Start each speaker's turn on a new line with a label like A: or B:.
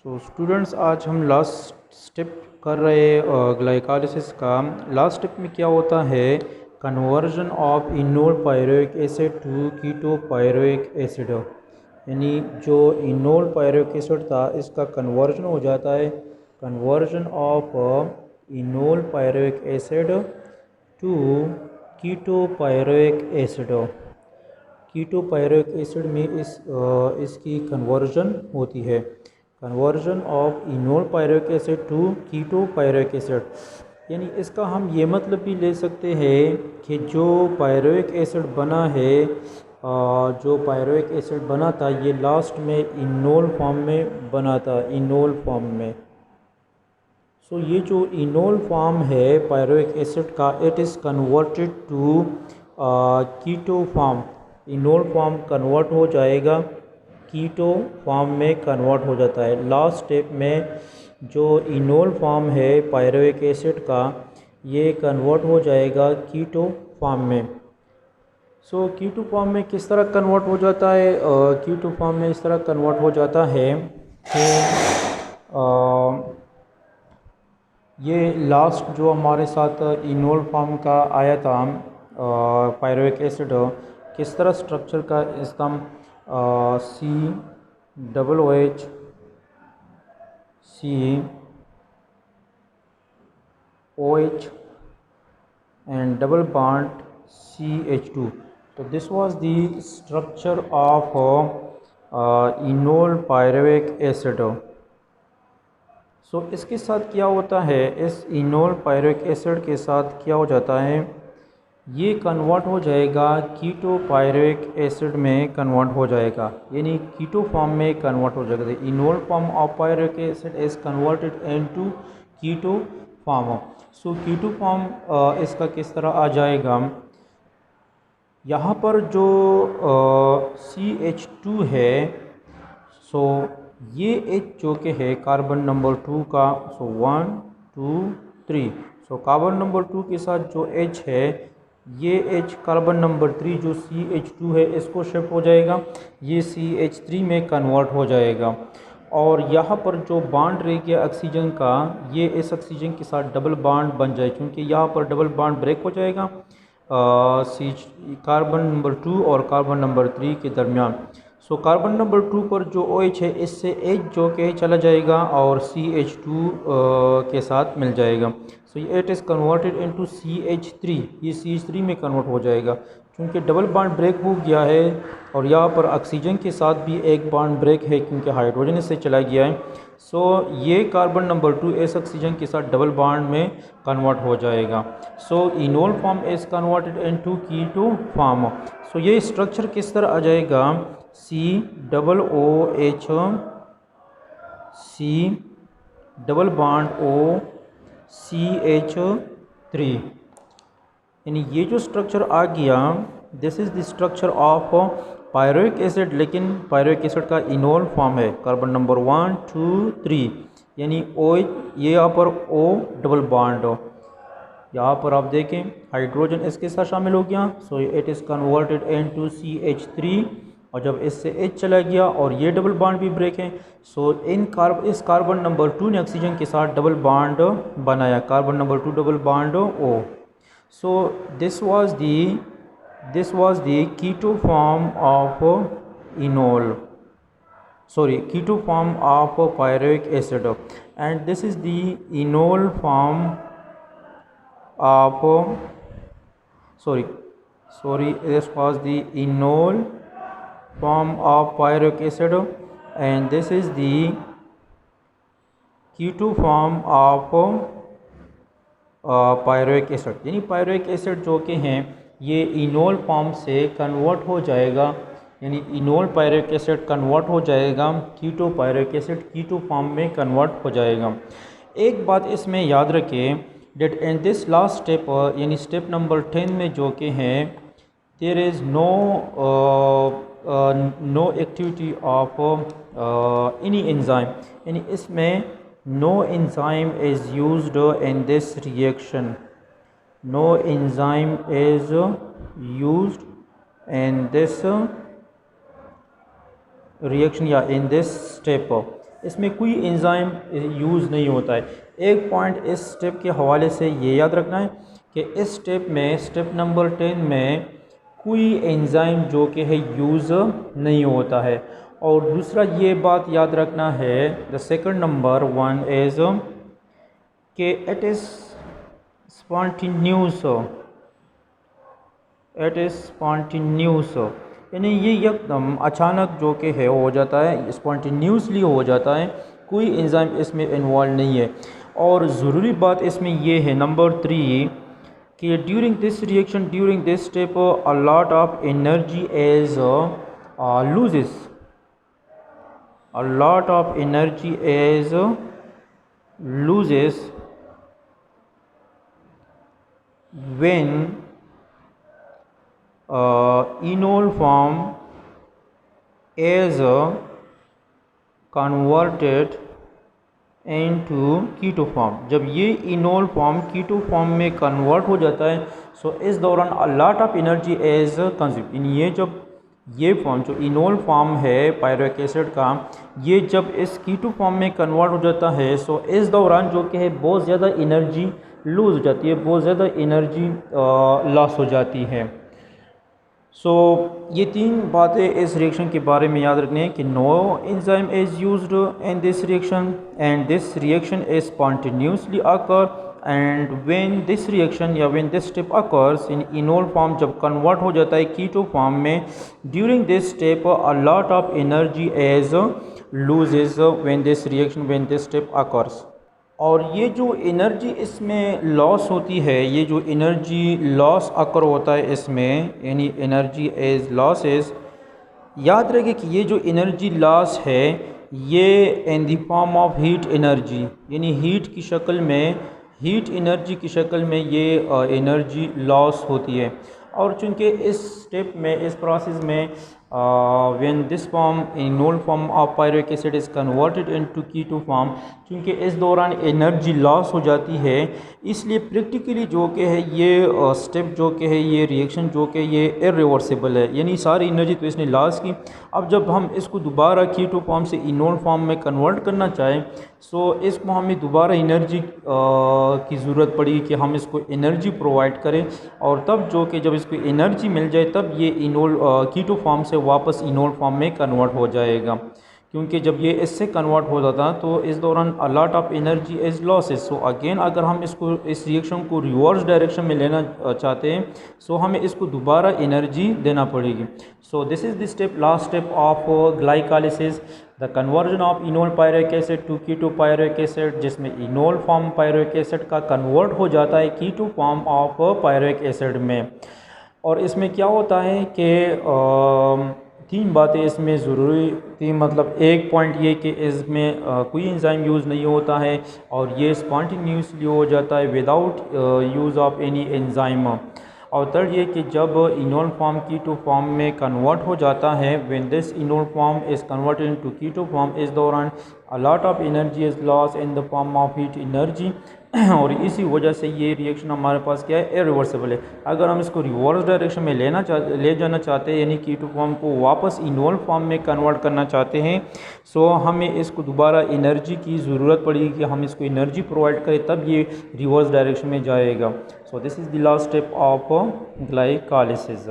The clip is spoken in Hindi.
A: सो स्टूडेंट्स, आज हम लास्ट स्टेप कर रहे ग्लाइकोलिसिस का। लास्ट स्टेप में क्या होता है? Conversion of enol pyruvic acid to keto pyruvic acid. यानी जो इनोल पायरुविक एसिड था इसका कन्वर्जन हो जाता है। Conversion of enol pyruvic acid to keto pyruvic acid. Keto pyruvic acid में इसकी कन्वर्जन होती है। Conversion of enol pyruvic acid to keto pyruvic acid. यानी इसका हम ये मतलब भी ले सकते हैं कि जो पायरुविक एसिड बना है, जो पायरुविक एसिड बना था ये लास्ट में इनोल फॉर्म में बना था, इनोल फॉर्म में। सो ये जो इनोल फॉर्म है पायरुविक एसिड का, it is converted to keto form. Enol form convert हो जाएगा, कीटो फॉर्म में कन्वर्ट हो जाता है। लास्ट स्टेप में जो इनोल फॉर्म है पायरुविक एसिड का, ये कन्वर्ट हो जाएगा कीटो फॉर्म में। सो कीटो फॉर्म में किस तरह कन्वर्ट हो जाता है? कीटो फॉर्म में इस तरह कन्वर्ट हो जाता है कि ये लास्ट जो हमारे साथ इनोल फॉर्म का आया था पायरुविक एसिड, किस तरह स्ट्रक्चर का इसका C double O H C O H and double bond CH2. So this was the structure of enol pyruvic acid. इसके साथ क्या होता है? इस इनोल पायरुविक एसिड के साथ क्या हो जाता है? ये कन्वर्ट हो जाएगा कीटो पायरुविक एसिड में कन्वर्ट हो जाएगा, यानी कीटो फॉर्म में कन्वर्ट हो जाएगा। Enol form of pyruvic acid is converted into keto form. So keto form इसका किस तरह आ जाएगा? यहाँ पर जो CH2 है, सो ये H जो कि है कार्बन नंबर 2 का, सो 1 2 3। सो कार्बन नंबर 2 के साथ जो H है, ये H कार्बन नंबर 3 जो CH2 है इसको शिफ्ट हो जाएगा, ये CH3 में कन्वर्ट हो जाएगा। और यहाँ पर जो बॉन्ड रह गया ऑक्सीजन का, ये इस ऑक्सीजन के साथ डबल बॉन्ड बन जाए, क्योंकि यहाँ पर डबल बॉन्ड ब्रेक हो जाएगा सी कार्बन नंबर 2 और कार्बन नंबर 3 के दरमियान। सो कार्बन नंबर 2 पर जो OH है इससे H जो कि चला जाएगा और CH2 के साथ मिल जाएगा। So it is converted into CH3। ये CH3 में कन्वर्ट हो जाएगा क्योंकि डबल बॉन्ड ब्रेक हो गया है। और यहाँ पर ऑक्सीजन के साथ भी एक बॉन्ड ब्रेक है क्योंकि हाइड्रोजन इससे चला गया है। सो ये कार्बन नंबर 2 इस ऑक्सीजन के साथ डबल बॉन्ड में कन्वर्ट हो जाएगा। So enol form is converted into keto form. So ये स्ट्रक्चर किस तरह आ जाएगा? COOH C double bond O CH3। यानी ये जो स्ट्रक्चर आ गया, this is the structure of pyruvic acid, लेकिन पायरुविक एसिड का इनोल फॉर्म है कार्बन नंबर 1 2 3। यानी O, ये यहाँ पर O डबल बॉन्ड हो, यहाँ पर आप देखें हाइड्रोजन इसके साथ शामिल हो गया। So it is converted into CH3, और जब इससे H चला गया और ये डबल बॉन्ड भी ब्रेक है, सो इस कार्बन नंबर 2 ने ऑक्सीजन के साथ डबल बॉन्ड बनाया, carbon number 2 double bond O। So this was the keto form of keto form of pyruvic acid, and this is the enol form of this was the enol form of pyruvic acid, and this is the keto form of pyruvic acid. यानी पायरुविक एसिड जो कि हैं ये इनोल फॉर्म से कन्वर्ट हो जाएगा, यानी इनोल पायरुविक एसिड कन्वर्ट हो जाएगा keto pyruvic acid, keto form में कन्वर्ट हो जाएगा। एक बात इसमें याद रखें, that in this last step, यानी स्टेप नंबर 10 में जो कि हैं, there is no activity of any enzyme. यानी इसमें no enzyme is used in this reaction. No enzyme is used in this reaction, in this step. इसमें कोई एंजाइम यूज़ नहीं होता है। एक पॉइंट इस स्टेप के हवाले से ये याद रखना है कि इस स्टेप में, स्टेप नंबर 10 में कोई एंजाइम जो कि है यूज़ नहीं होता है। और दूसरा ये बात याद रखना है, द सेकंड नंबर 1 इज़ कि it is spontaneous, it is spontaneous, यानी ये एकदम अचानक जो कि है हो जाता है, स्पॉन्टेनियसली हो जाता है, कोई एंजाइम इसमें इन्वॉल्व नहीं है। और ज़रूरी बात इसमें ये है नंबर 3 कि during this reaction, during this step a lot of energy is loses, a lot of energy is loses when enol form is converted into keto form. जब ये इनोल फॉर्म कीटो फॉर्म में कन्वर्ट हो जाता है, सो इस दौरान a lot of energy is consume. ये जब ये फॉर्म जो इनोल फॉर्म है पायरुवेक एसिड का, ये जब इस कीटो फॉर्म में कन्वर्ट हो जाता है, सो इस दौरान जो कि है बहुत ज़्यादा एनर्जी लूज़ हो जाती है, बहुत ज़्यादा एनर्जी लॉस हो जाती है। सो ये 3 बातें इस रिएक्शन के बारे में याद रखने हैं कि no enzyme is used in this reaction and this reaction is spontaneously occur, and when this reaction या when this step occurs in enol form, जब कन्वर्ट हो जाता है कीटो फॉर्म में, during this step a lot of energy is loses when this reaction, when this step occurs. और ये जो एनर्जी इसमें लॉस होती है, ये जो एनर्जी लॉस अकर होता है इसमें, यानी एनर्जी एज लॉसेस, याद रखें कि ये जो एनर्जी लॉस है ये इन the form of heat energy, यानी हीट की शक्ल में, हीट एनर्जी की शक्ल में ये एनर्जी लॉस होती है। और चूँकि इस स्टेप में, इस प्रोसेस में when this form enol form of pyruvic acid is converted into keto form, चूँकि इस दौरान एनर्जी लॉस हो जाती है, इसलिए प्रैक्टिकली जो कि है ये स्टेप जो कि है, ये रिएक्शन जो कि ये इरिवर्सिबल है, यानी सारी एनर्जी तो इसने लॉस की। अब जब हम इसको दोबारा कीटो फॉर्म से इनोल फॉर्म में कन्वर्ट करना चाहें, सो इसको हमें दोबारा एनर्जी की ज़रूरत पड़ी कि हम इसको एनर्जी प्रोवाइड करें, और तब जो कि जब इसको एनर्जी मिल जाए तब ये इनोल कीटो फॉर्म से वापस इनोल फॉर्म में कन्वर्ट हो जाएगा। क्योंकि जब ये इससे कन्वर्ट हो जाता तो इस दौरान a lot of energy is losses. So again अगर हम इसको, इस रिएक्शन को रिवर्स डायरेक्शन में लेना चाहते हैं, सो हमें इसको दोबारा एनर्जी देना पड़ेगी। So this is the step, last step of glycolysis, the conversion of enol pyruvic acid to keto pyruvic acid, जिसमें इनोल फॉर्म पायरुवेक एसिड का कन्वर्ट हो जाता है keto form of pyruvic acid में। और इसमें क्या होता है कि 3 बातें इसमें ज़रूरी थी, मतलब एक पॉइंट ये कि इसमें कोई एंजाइम यूज़ नहीं होता है और ये स्पॉन्टेनियसली हो जाता है without use of any enzyme. और थर्ड ये कि जब इनोल फॉर्म कीटो फॉर्म में कन्वर्ट हो जाता है, when this enol form is converted into keto form, इस दौरान a lot of energy is loss in the form of heat energy. और इसी वजह से ये रिएक्शन हमारे पास क्या है, इरिवर्सिबल है। अगर हम इसको रिवर्स डायरेक्शन में ले जाना चाहते हैं, यानी कीटो फॉर्म को वापस इनोल फॉर्म में कन्वर्ट करना चाहते हैं, सो हमें इसको दोबारा एनर्जी की ज़रूरत पड़ेगी कि हम इसको एनर्जी प्रोवाइड करें, तब ये रिवर्स डायरेक्शन में जाएगा। सो this is the last step of glycolysis.